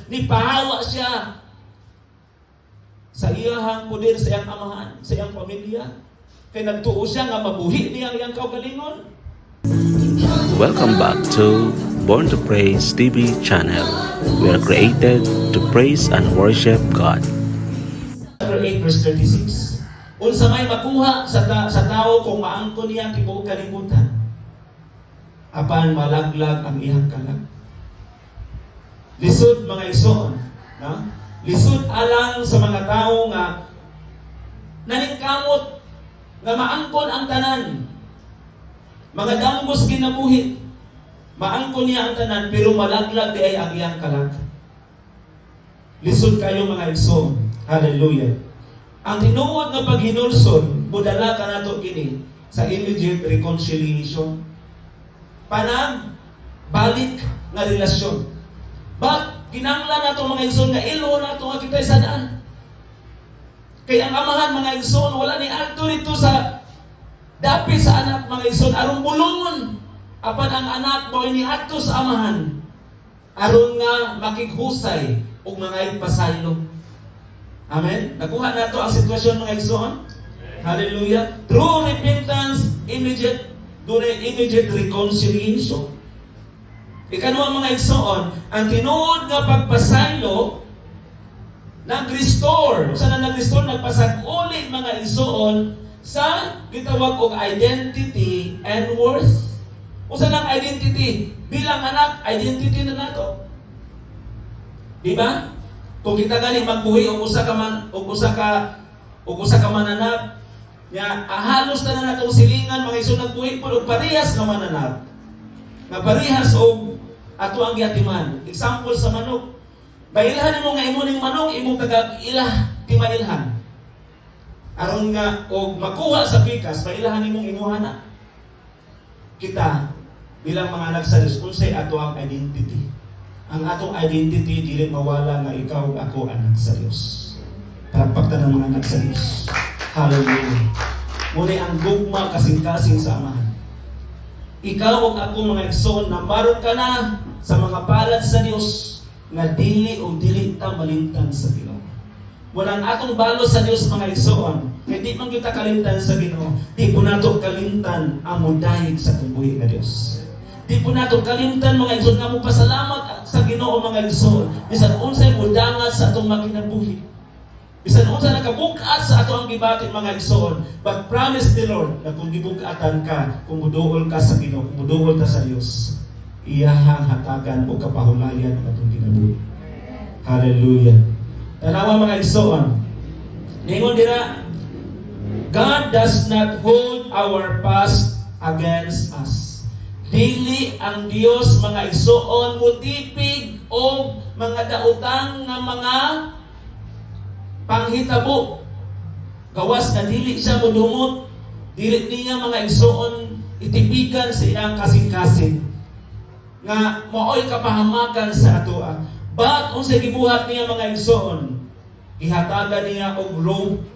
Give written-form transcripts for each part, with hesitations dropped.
Nipahawa siya sa iyahang poder, sa iyang amahan, sa iyang pamilya. Kaya nagtuo siya nga mabuhi niya ang iyang kaugalingon. Welcome back to Born to Praise TV channel. We are created to praise and worship God. Chapter 8 verse 36. Unsa may makuha sa tao kung maangkon niya ang tibuok kalibutan, apan malaglag ang iyang kalag. Lisod mga igsoon, no? Lisod alang sa mga tao nga naningkamot nga maangkon ang tanan. Mga damgos kinabuhi, maangkon niya ang tanan, pero malaglag di ay ang iyang kalag. Lisod kayo mga igsoon. Hallelujah. Ang tinuod nga paghinulsol, budala ka nato kini sa immediate reconciliation. Panag balik nga relasyon. But kinanglan nato mga igsoon nga ilo nato nga kita'y sadaan. Kaya ang amahan mga igsoon wala ni adto dito sa dapit sa anak mga igsoon aron bulungon. Apan ang anak mo ini adto sa amahan aron nga makighusay og mga pasaylo. Amen. Nakuha nato ang sitwasyon mga igsoon. Hallelujah. True repentance, immediate reconciliation. Ikaduha mga igsoon, ang tinuod nga pagpasaylo nag-restore. Saan na nag-restore? Nagpasag-uli mga igsoon sa gitawag og identity and worth. Usa nang identity bilang anak, identity na nato. Di ba? Kung kita gani magbuhi og usa ka mananap, nya halos na natong silingan mga igsoon nagbuhi pud og parehas nga mananap. Nga parehas og ato ang giatiman. Example sa manok. Bailhan mo nga imo ning manok, imong taga-ilah timailhan. Aron nga og makuha sa pikas, bailahan nimong imuhana. Kita bilang mga anak sa Dios, unsay ato ang identity. Ang atong identity dili mawala nga ikaw ug ako anak sa Dios. Palakpakan ng mga anak sa Dios. Hallelujah. Muna ang gugma kasing-kasing sa amahan. Ikaw ug ako mga igsoon, nambarot ka na sa mga palad sa Dios nga dili o dili ta malimtan sa Ginoo. Walang atong balo sa Dios mga igsoon. Hindi man kita kalimtan sa Ginoo. Di po nato kalimtan ang mudayeg sa tubuhi nga Dios. Di po nato kalimtan mga igsoon nga mo pasalamat sa Ginoo mga igsoon. Bisan unsay mudangat sa atong makinabuhi. Bisan unsa nakabukat sa ato ang gibatin mga igsoon. But promise the Lord na kung gibukatan ka, kung muduol ka sa Ginoo, kung muduol ka sa Dios, iyahang hatagan o kapahulayan ang atong kinabuhi. Hallelujah. Tanawa mga igsoon. Ningon dira, God does not hold our past against us. Dili ang Dios mga igsoon mutipig o mga daotang nga mga panghitabo. Gawas na dili siya mudumot. Dili niya mga igsoon itipigan sa iyang kasing-kasing nga maoy kapahamakan sa atoa. But unsay gibuhat niya mga igsoon, ihatagan niya og robe.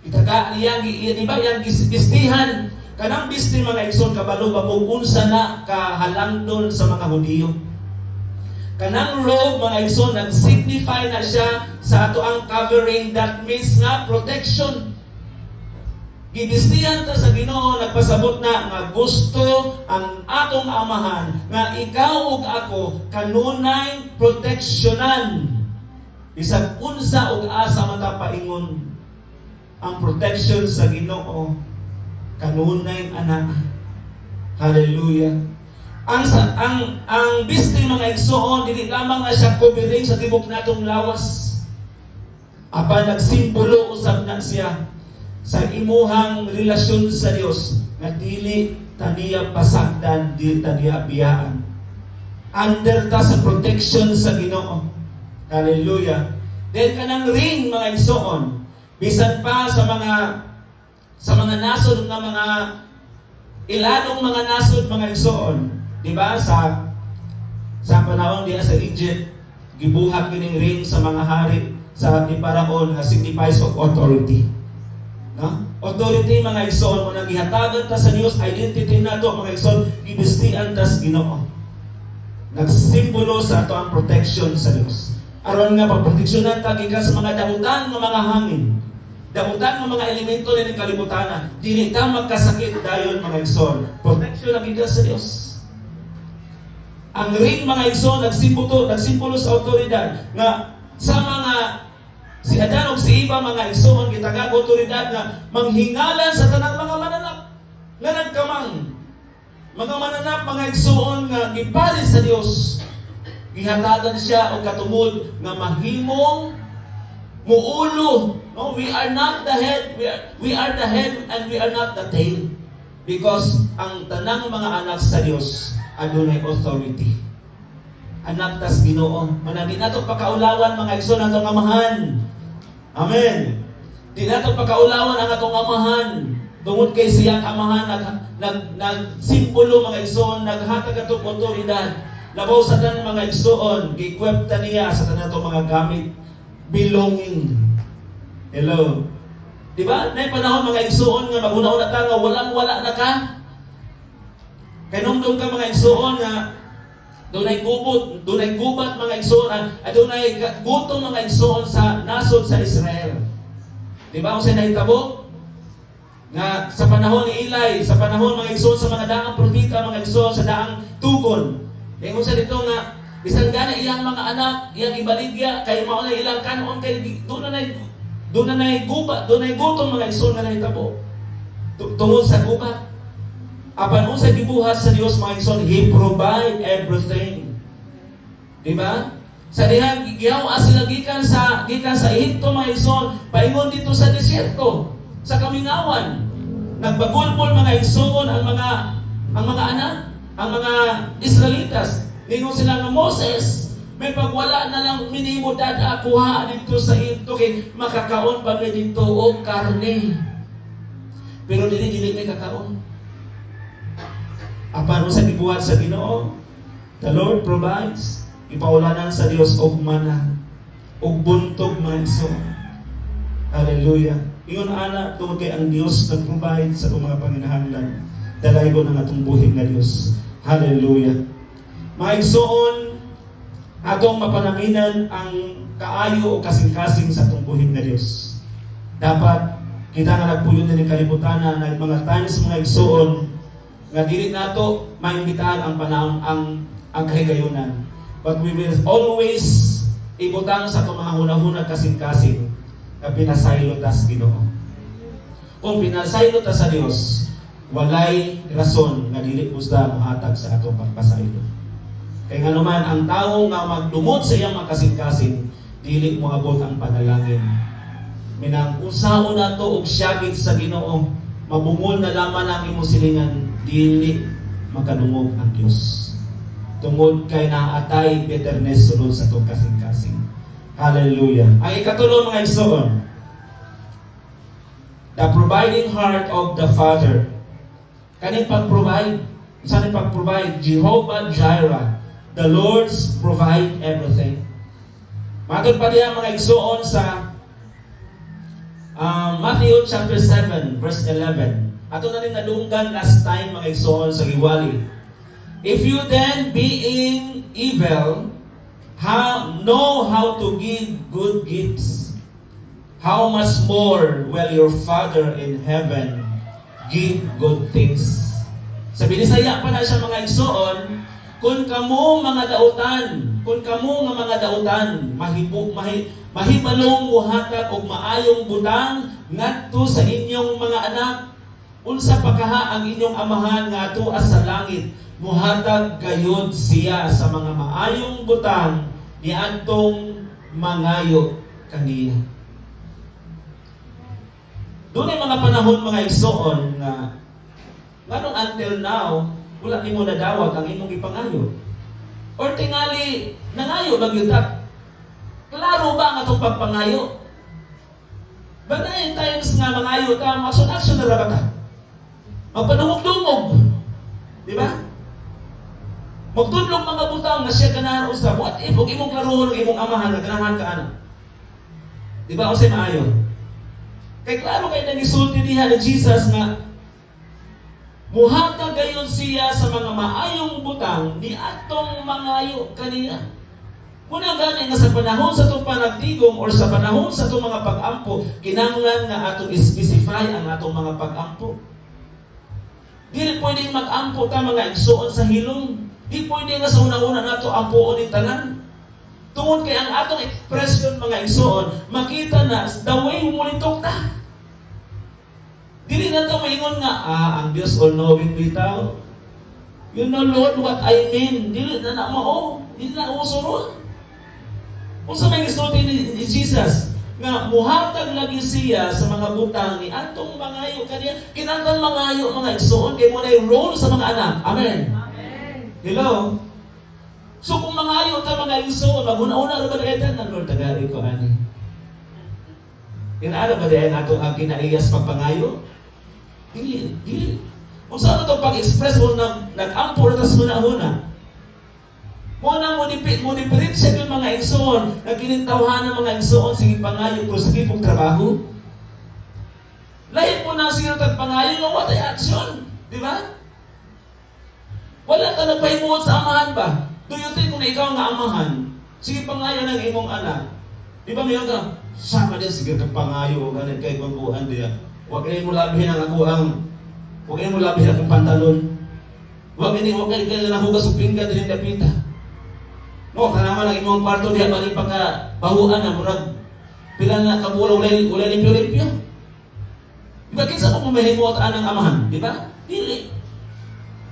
Itaga niya di ba yang bistihan kanang bisti mga igsoon kabalo ba mo unsa na kahalangdon sa mga Hudiyo. Kanang robe mga igsoon nag-signify na siya sa ato ang covering, that means nga protection. Gibistihan ta sa Ginoo, nagpasabot na nga gusto ang atong amahan nga ikaw ug ako kanunay proteksyonan. Bisag unsa ug asa mata paingon ang protection sa Ginoo kanunay anak. Hallelujah. Ang bisti mga igsoon dili lamang na siya covering sa tibok natong lawas. Apan nagsimbolo usab na siya sa imuhang relasyon sa Dios nga dili taniya pasagdan, dili taniya biyaan. Under ta sa protection sa Ginoo. Hallelujah. Then kanang ring mga igsoon, bisan pa sa mga nasod nga mga ilanong mga nasod mga igsoon, di ba sa panahon diya sa Egypt, gibuhat kining ring sa mga hari sa ni Paraon nga signifies of authority. No? Authority mga igsoon mo nang gihatagan ta sa Dios, identity nato mga igsoon, gibistian ta sa Ginoo. nagsimbolo sa ato ang protection sa Dios. Aron nga pagproteksyonan ta gikan sa mga damutan nga mga hangin. Damutan ng mga elemento na ng kalibutan, dili ta magkasakit dayon mga igsoon. Protection na gikan sa Dios. Ang ring mga igsoon nagsimbolo sa autoridad nga sa mga si Adan ug si Eva mga igsoon gitagag autoridad nga manghingalan sa tanang mga mananap nga nagkamang. Mga mananap mga igsoon nga gipalit sa Dios. Gihatagan siya og katungod nga mahimong muulo. No, we are not the head, we are the head and we are not the tail. Because ang tanang mga anak sa Dios adunay authority. Anak tas Ginoo. Managi nato pakaulawan mga igsoon ang atong amahan. Amen. Di nato pakaulawan ang atong amahan. Tungod kay siyang amahan nagsimbolo mga igsoon, naghatag atong otoridad. Labaw sa tanan mga igsoon, gikwepta niya sa tanan atong mga gamit. Belonging. Hello. Di ba? Nay panahon mga igsoon nga maguna-una ta nga walang-wala na ka. Kay nung ka mga igsoon nga dunay gubat mga igsoon, dunay gutom mga igsoon sa nasod sa Israel. Di ba? Kung sa'y nahitabo? Nga sa panahon ni Eli, sa panahon mga igsoon sa mga daang propeta, mga igsoon sa daang tugon. Kaya kung sa dito nga, bisan gana iyang mga anak, iyang ibaligya, kay mao na ilang kanon, kay doon na gubat, doon na gutom mga igsoon nga nahitabo. Tungod sa gubat. Apan unsa gibuhat sa Dios mga igsoon, He provide everything. Di ba? Sa diha gihawa sila gikan sa Ehipto mga igsoon, paingon dito sa desierto, sa kamingawan. Nagbagulbol mga igsoon ang mga anak, ang mga Israelitas. Ningon sila nga Moses, may pagwala na lang minimo dada kuha dito sa Ehipto kay makakaon pa may dito og karne. Pero dili may kakaon. Apan sa gibuhat sa Ginoo, the Lord provides. Ipaulanan sa Dios og mana, og buntog mga igsoon. Hallelujah. Ingon ana tungod kay ang Dios nag-provide sa itong mga panginahanglan. Dalaygon ang atong buhig na Dios. Hallelujah. Mga igsoon, atong mapanaminan ang kaayo o kasing-kasing sa itong buhig na Dios. Dapat kita nga nagpuyon na ng kalibutan na mga times mga igsoon nga dili nato maimbitahan ang panahon ang kahigayunan. But we will always ibutang sa itong mga hunahunag kasing-kasing na pinasaylo tas Ginoo. Kung pinasaylo ta sa Dios, walay rason nga dili busta mohatag sa atong pagpasaylo. Kaya nga naman, ang tao nga magdumot sa iyang makasing-kasing, dili mo abot ang panalangin. Minang usaon na to og syagit sa Ginoo, mabungol na laman ang imong silingan, dili makadungog ang Dios. Tungod kay naatay bitterness sulod sa itong kasing-kasing. Hallelujah. Ang ikatulo mga igsoon, the providing heart of the Father. Kaning pag-provide, saan pag-provide? Jehovah Jireh. The Lord's provide everything. Matod pa diyan mga igsoon sa Matthew chapter 7 verse 11. Ato na rin nadunggan last time mga igsoon sa giwali. If you then being evil know how to give good gifts, how much more will your Father in heaven give good things? Sa Binisaya pa na siya mga igsoon, kung kamo mga dautan, mahibalong muhatag og maayong butang ngadto sa inyong mga anak, unsa pa kaha ang inyong amahan nga atuas sa langit, muhatag gayud siya sa mga maayong butang niadtong mangayo kaniya. Doon ay mga panahon mga igsoon nga nganong until now wala nimo nadawag ang imong ipangayo. Or tingali nangayo magyutak. Klaro ba ang atong pagpangayo? Banayin times nga mangayo ta, action na ra ba ka? Magpanungog-dungog. Di ba? Magtudlog mga butang na siya ganahan usa. What if og imong klaruhon og imong amahan nga ganahan ka ana? Di ba usay maayo? Kay klaro kay nagisulti diha ni Jesus nga Muhatag gayon siya sa mga maayong butang ni atong mangayo kaniya. Muna gani nga sa panahon sa itong panagtigom or sa panahon sa itong mga pag-ampo, kinanglan nga atong specify ang atong mga pag-ampo. Di pwedeng mag-ampo ta mga igsoon sa hilong. Di pwede nga sa una-una nato ampuon ni tanan. Tungod kay ang atong expression mga igsoon, makita na the way mulitok ta. Dili na ito maingon nga, ang Diyos all-knowing bitaw. You know, Lord, what I mean. Dili na na mao. Dili na usunod. Kung sa may isulti ni Jesus, nga muhatag lagi siya sa mga butang ni atong mangayo kaniya. Kinanglan mangayo mga igsoon, kay mo na yung role sa mga anak. Amen. Amen. Hello? So kung mangayo ka mga igsoon, maguna-una rin ba na etan ng Lord, tagari ko, ani? Inaara ba dahil nato ang kinaiyas pagpangayo? Dili. Kung saan ito pag-express mo nag-ampo na tas muna-una. Muna mo diferensya yung mga igsoon na kinintawhan ng mga igsoon sige pangayo ko sige pong trabaho. Lahit mo na siya tagpangayo ng what action. Di ba? Wala ka nagpahimuot sa amahan ba? Do you think kung ikaw nga amahan, sige pangayo ng imong anak. Di ba mayroon ka? Sama din sige pangayo o ganit kay baguhan diya. Huwag kayo mo labihin ang huwag kayo mo labihin ang pantalon. Huwag kayo nahugas o pinggan din yung dapita. No, kanama lang imong parto diha bali pagka bahuan na murag pila na kabula ulay limpyo-limpyo. Di ba kinsa mo mahimot anang amahan, di ba? Dili.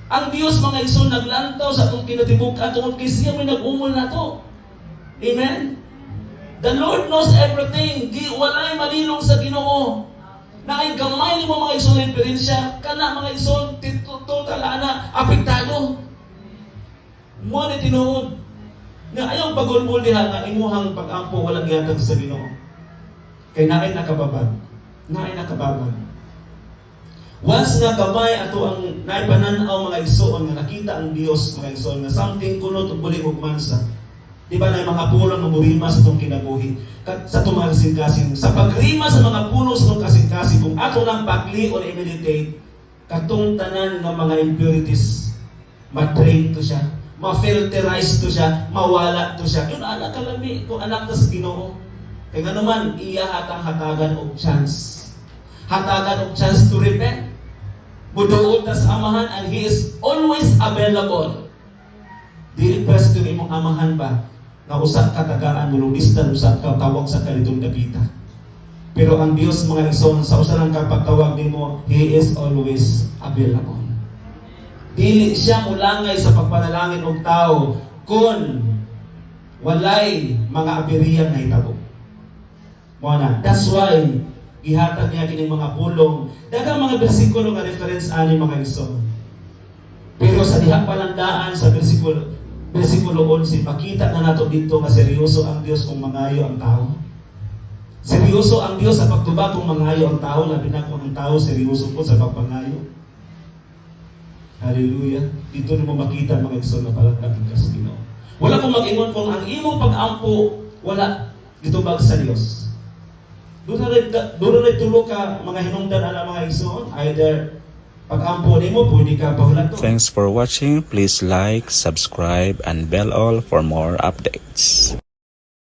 Ang Dios mga igsoon naglantaw sa atong kinatibuk-an tungod kay siya may nag-umol nato. Amen. The Lord knows everything. Di walay malilong sa Ginoo. Na ay gamay ni mo mga igsoon diferensya kana mga igsoon total ana apektado. Mo ni tinuod na ayaw pagulbul diha nga imuhang pag-ampo walang gihatag sa Ginoo. Kay naay nakababag. Once nga gamay ato ang naipananaw mga igsoon nga nakita ang Dios mga igsoon nga something kunot ug bulig ug mansa. Di ba na mga puno nga murima sa itong kinabuhi sa itong mga kasing-kasing. Sa pagrima sa mga puno sa itong kasing-kasing, kung ato nang pakli o i-meditate, katong tanan ng mga impurities, matrain to siya, ma-filterize to siya, mawala to siya. Yun anak kalami, kung anak tas Ginoo. Kaya nga naman, iya hatagan og chance. Hatagan og chance to repent. Budoon tas amahan and He is always available. Dili pwesto imong amahan ba na usa ka tagaan mo lugistan usa ka tawag sa kalitong dapita. Pero ang Dios mga igsoon sa usa lang ka pagtawag nimo, He is always available. Dili siya mulangay sa pagpanalangin og tao kun walay mga aberiyang nahitabo. Mo na. That's why gihatag niya kining mga pulong. Daghang mga bersikulo nga reference ani mga igsoon. Pero sa diha palandaan sa bersikulo 11, makita na nato dito nga seryoso ang Dios kung mangayo ang tao. Seryoso ang Dios sa pagtubag kung mangayo ang tao, labi na kung ang tao seryoso po sa pagpangayo. Hallelujah. Dito na mo makita mga igsoon na palangkat ang Ginoo. Wala kong mag-ingon kung ang imong pag-ampo wala gitubag sa Dios. Doon na tulo ka mga hinungdan ana mga igsoon, either pag-ampo nimo pwede ka pahulato. Thanks for watching. Please like, subscribe, and bell all for more updates.